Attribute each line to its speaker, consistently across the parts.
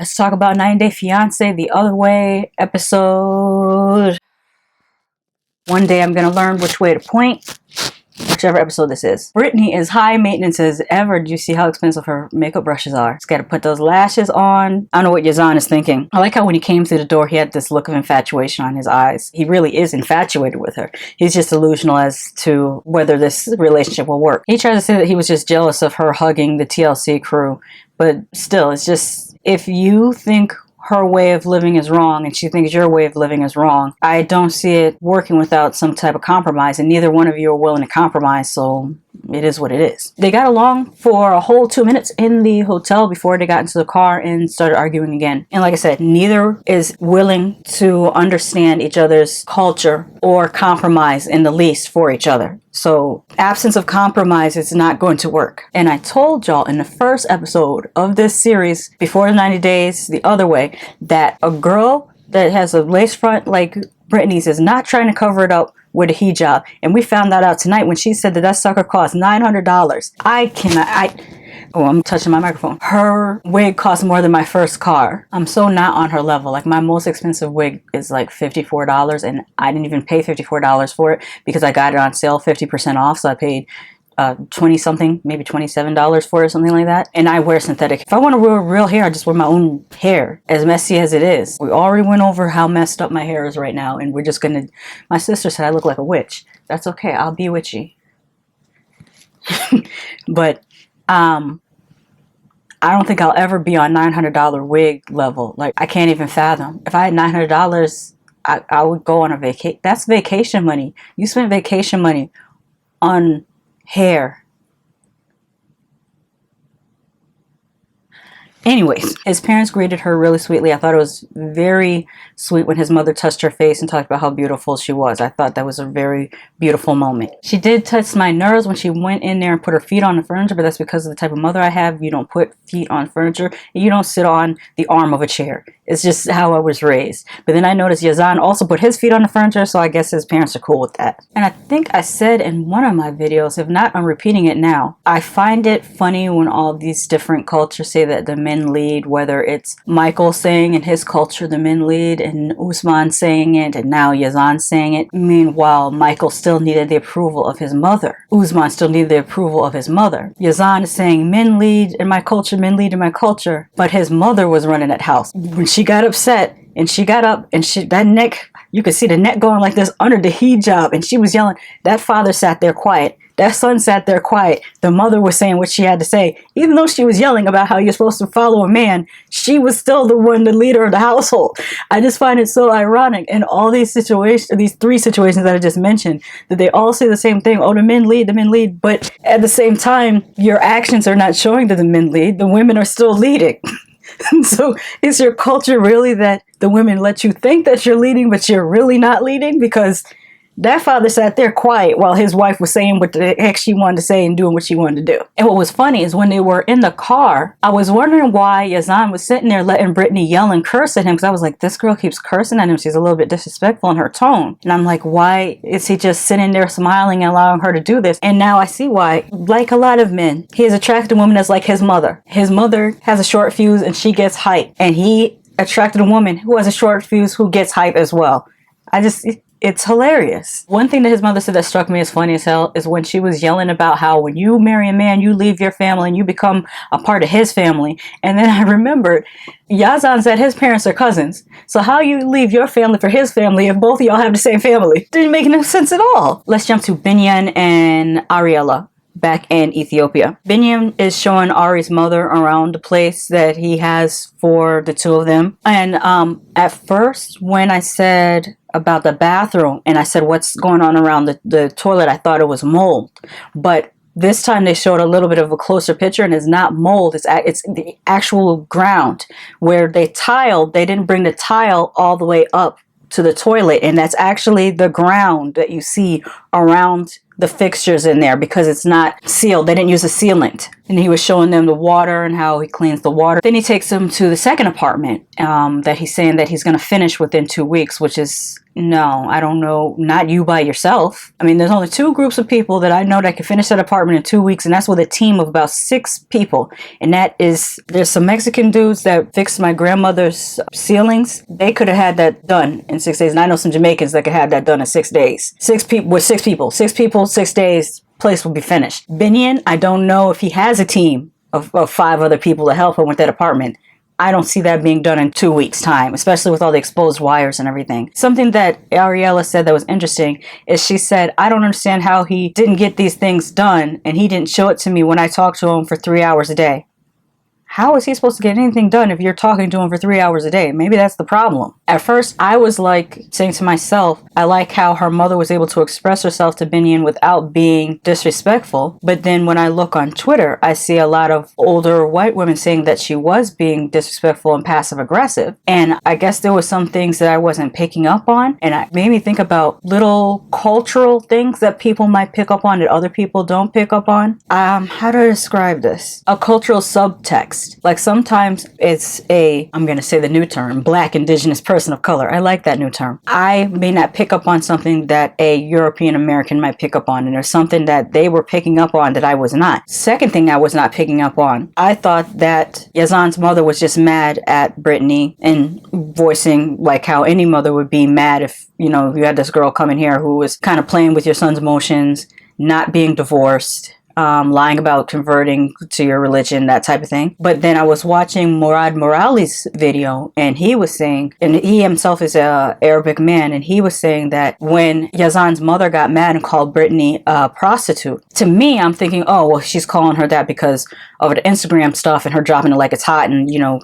Speaker 1: Let's talk about 90 Day Fiance, The Other Way episode. One day I'm going to learn which way to point. Whichever episode this is. Brittany is high maintenance as ever. Do you see how expensive her makeup brushes are? She's got to put those lashes on. I don't know what Yazan is thinking. I like how when he came through the door, he had this look of infatuation on his eyes. He really is infatuated with her. He's just delusional as to whether this relationship will work. He tried to say that he was just jealous of her hugging the TLC crew, but still, it's just, if you think her way of living is wrong and she thinks your way of living is wrong, I don't see it working without some type of compromise, and neither one of you are willing to compromise, so it is what it is. They got along for a whole 2 minutes in the hotel before they got into the car and started arguing again. And like I said, neither is willing to understand each other's culture or compromise in the least for each other. So absence of compromise is not going to work. And I told y'all in the first episode of this series, before the 90 days, The Other Way, that a girl that has a lace front like Brittany's is not trying to cover it up with a hijab. And we found that out tonight when she said that that sucker cost $900. Oh, I'm touching my microphone. Her wig cost more than my first car. I'm so not on her level. Like, my most expensive wig is like $54, and I didn't even pay $54 for it because I got it on sale 50% off. So I paid 20 something, maybe $27 for it, something like that. And I wear synthetic. If I want to wear real hair, I just wear my own hair, as messy as it is. We already went over how messed up my hair is right now, and we're just gonna, my sister said I look like a witch. That's okay, I'll be witchy. But I don't think I'll ever be on $900 wig level. Like, I can't even fathom. If I had $900, I would go on a vacation. That's vacation money. You spent vacation money on hair. Anyways, his parents greeted her really sweetly. I thought it was very sweet when his mother touched her face and talked about how beautiful she was. I thought that was a very beautiful moment. She did touch my nerves when she went in there and put her feet on the furniture, but that's because of the type of mother I have. You don't put feet on furniture, and you don't sit on the arm of a chair. It's just how I was raised. But then I noticed Yazan also put his feet on the furniture, so I guess his parents are cool with that. And I think I said in one of my videos, if not, I'm repeating it now, I find it funny when all these different cultures say that the men lead, whether it's Michael saying in his culture the men lead, and Usman saying it, and now Yazan saying it. Meanwhile, Michael still needed the approval of his mother. Usman still needed the approval of his mother. Yazan is saying men lead in my culture, men lead in my culture, but his mother was running that house. When she got upset and she got up and that neck, you could see the neck going like this under the hijab, and she was yelling. That father sat there quiet. That son sat there quiet. The mother was saying what she had to say. Even though she was yelling about how you're supposed to follow a man, she was still the one, the leader of the household. I just find it so ironic in all these situations, these three situations that I just mentioned, that they all say the same thing. Oh, the men lead. But at the same time, your actions are not showing that the men lead. The women are still leading. So is your culture really that the women let you think that you're leading, but you're really not leading? Because that father sat there quiet while his wife was saying what the heck she wanted to say and doing what she wanted to do. And what was funny is when they were in the car, I was wondering why Yazan was sitting there letting Brittany yell and curse at him, because I was like, this girl keeps cursing at him. She's a little bit disrespectful in her tone. And I'm like, why is he just sitting there smiling and allowing her to do this? And now I see why. Like a lot of men, he has attracted a woman that's like his mother. His mother has a short fuse and she gets hype. And he attracted a woman who has a short fuse who gets hype as well. It's hilarious. One thing that his mother said that struck me as funny as hell is when she was yelling about how when you marry a man, you leave your family and you become a part of his family. And then I remembered Yazan said his parents are cousins. So how you leave your family for his family if both of y'all have the same family? Didn't make no sense at all. Let's jump to Biniyam and Ariella back in Ethiopia. Biniyam is showing Ari's mother around the place that he has for the two of them. And at first, when I said about the bathroom and I said what's going on around the toilet, I thought it was mold. But this time they showed a little bit of a closer picture, and it's not mold. It's the actual ground where they tiled. They didn't bring the tile all the way up to the toilet, and that's actually the ground that you see around the fixtures in there because it's not sealed. They didn't use a sealant. And he was showing them the water and how he cleans the water. Then he takes them to the second apartment that he's saying that he's going to finish within 2 weeks, which is, no, I don't know, not you by yourself. I mean, there's only 2 groups of people that I know that can finish that apartment in 2 weeks, and that's with a team of about 6 people. And that is, there's some Mexican dudes that fixed my grandmother's ceilings. They could have had that done in 6 days. And I know some Jamaicans that could have that done in 6 days. 6 people, with 6 people, 6 days, place will be finished. Biniyam, I don't know if he has a team of 5 other people to help him with that apartment. I don't see that being done in 2 weeks' time, especially with all the exposed wires and everything. Something that Ariella said that was interesting is she said, I don't understand how he didn't get these things done and he didn't show it to me when I talked to him for 3 hours a day. How is he supposed to get anything done if you're talking to him for 3 hours a day? Maybe that's the problem. At first, I was like saying to myself, I like how her mother was able to express herself to Biniyam without being disrespectful. But then when I look on Twitter, I see a lot of older white women saying that she was being disrespectful and passive aggressive. And I guess there was some things that I wasn't picking up on. And it made me think about little cultural things that people might pick up on that other people don't pick up on. How do I describe this? A cultural subtext. Like sometimes it's I'm going to say the new term, Black, Indigenous, person of color. I like that new term. I may not pick up on something that a European American might pick up on, and there's something that they were picking up on that I was not. Second thing I was not picking up on, I thought that Yazan's mother was just mad at Brittany and voicing like how any mother would be mad if, you know, you had this girl come in here who was kind of playing with your son's emotions, not being divorced, lying about converting to your religion, that type of thing. But then I was watching Murad Morali's video, and he was saying, and he himself is a Arabic man, and he was saying that when Yazan's mother got mad and called Brittany a prostitute, to me, I'm thinking, oh, well, she's calling her that because of the Instagram stuff and her dropping it like it's hot, and, you know,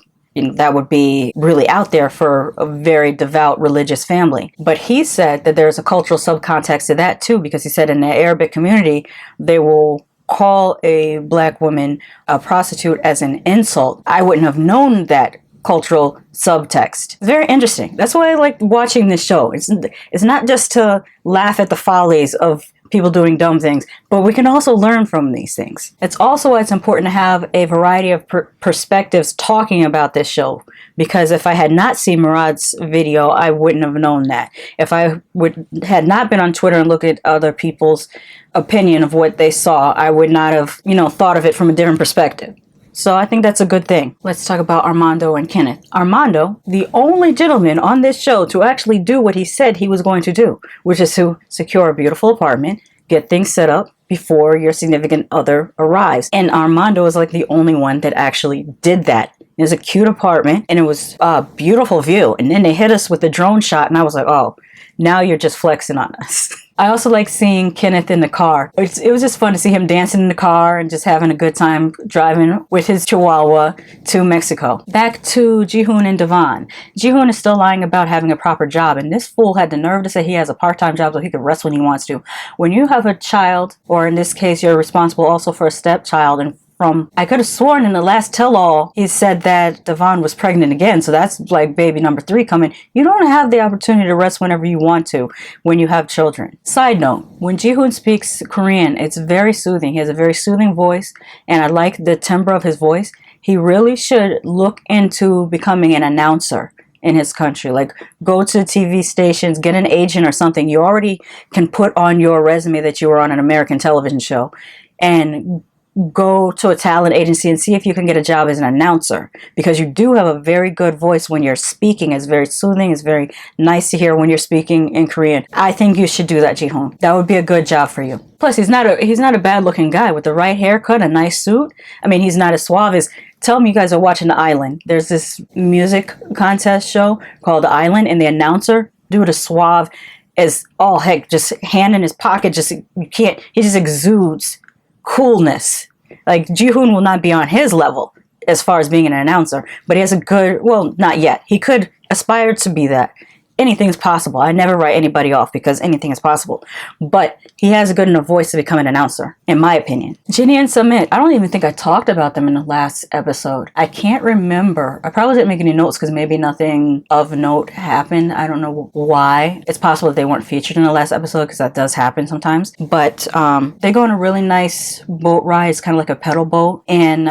Speaker 1: that would be really out there for a very devout religious family. But he said that there's a cultural subcontext to that too, because he said in the Arabic community, they will call a Black woman a prostitute as an insult. I wouldn't have known that cultural subtext. It's very interesting. That's why I like watching this show. It's not just to laugh at the follies of people doing dumb things, but we can also learn from these things. It's also why it's important to have a variety of perspectives talking about this show, because if I had not seen Murad's video, I wouldn't have known that. If I had not been on Twitter and looked at other people's opinion of what they saw, I would not have, you know, thought of it from a different perspective. So I think that's a good thing. Let's talk about Armando and Kenneth. Armando, the only gentleman on this show to actually do what he said he was going to do, which is to secure a beautiful apartment, get things set up before your significant other arrives. And Armando is like the only one that actually did that. It was a cute apartment and it was a beautiful view. And then they hit us with the drone shot and I was like, oh, now you're just flexing on us. I also like seeing Kenneth in the car. It was just fun to see him dancing in the car and just having a good time driving with his chihuahua to Mexico. Back to Jihoon and Devon. Jihoon is still lying about having a proper job, and this fool had the nerve to say he has a part-time job so he can rest when he wants to. When you have a child, or in this case, you're responsible also for a stepchild, and I could have sworn in the last tell-all, he said that Devon was pregnant again. So that's like baby number 3 coming. You don't have the opportunity to rest whenever you want to when you have children. Side note, when Jihoon speaks Korean, it's very soothing. He has a very soothing voice, and I like the timbre of his voice. He really should look into becoming an announcer in his country. Like, go to TV stations, get an agent or something. You already can put on your resume that you were on an American television show, and go to a talent agency and see if you can get a job as an announcer, because you do have a very good voice when you're speaking. It's very soothing. It's very nice to hear when you're speaking in Korean. I think you should do that, Jihoon. That would be a good job for you. Plus, he's not a bad looking guy with the right haircut, a nice suit. I mean, he's not as suave as, tell me you guys are watching The Island. There's this music contest show called The Island, and the announcer, dude, is suave as all heck, just hand in his pocket, he just exudes coolness. Like, Jihoon will not be on his level as far as being an announcer, but he has a good, well, not yet. He could aspire to be that anything's possible. I never write anybody off because anything is possible. But he has a good enough voice to become an announcer, in my opinion. Jinny and Sumit, I don't even think I talked about them in the last episode. I can't remember. I probably didn't make any notes because maybe nothing of note happened. I don't know why. It's possible that they weren't featured in the last episode because that does happen sometimes. But they go on a really nice boat ride. It's kind of like a pedal boat. And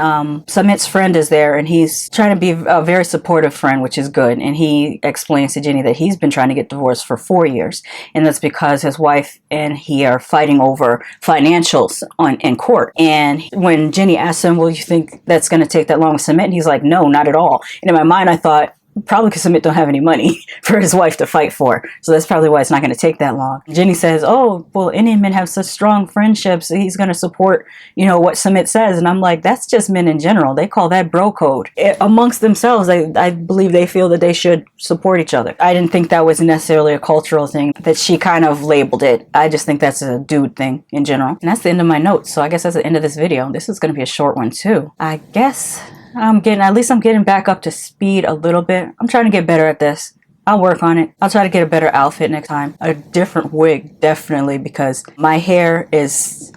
Speaker 1: Sumit's friend is there and he's trying to be a very supportive friend, which is good. And he explains to Jinny that he's been trying to get divorced for 4 years. And that's because his wife and he are fighting over financials in court. And when Jinny asks him, well, you think that's going to take that long to submit? And he's like, no, not at all. And in my mind, I thought, probably because Sumit don't have any money for his wife to fight for. So that's probably why it's not going to take that long. Jinny says, oh, well, Indian men have such strong friendships. He's going to support, you know, what Sumit says. And I'm like, that's just men in general. They call that bro code. Amongst themselves, I believe they feel that they should support each other. I didn't think that was necessarily a cultural thing, that she kind of labeled it. I just think that's a dude thing in general. And that's the end of my notes. So I guess that's the end of this video. This is going to be a short one too. I guess I'm getting back up to speed a little bit. I'm trying to get better at this. I'll work on it. I'll try to get a better outfit next time. A different wig, definitely, because my hair is...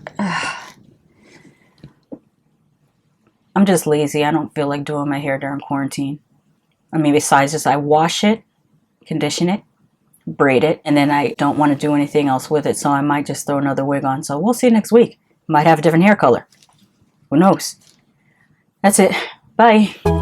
Speaker 1: I'm just lazy. I don't feel like doing my hair during quarantine. I mean, besides this, I wash it, condition it, braid it, and then I don't want to do anything else with it, so I might just throw another wig on. So we'll see next week. Might have a different hair color. Who knows? That's it. Bye.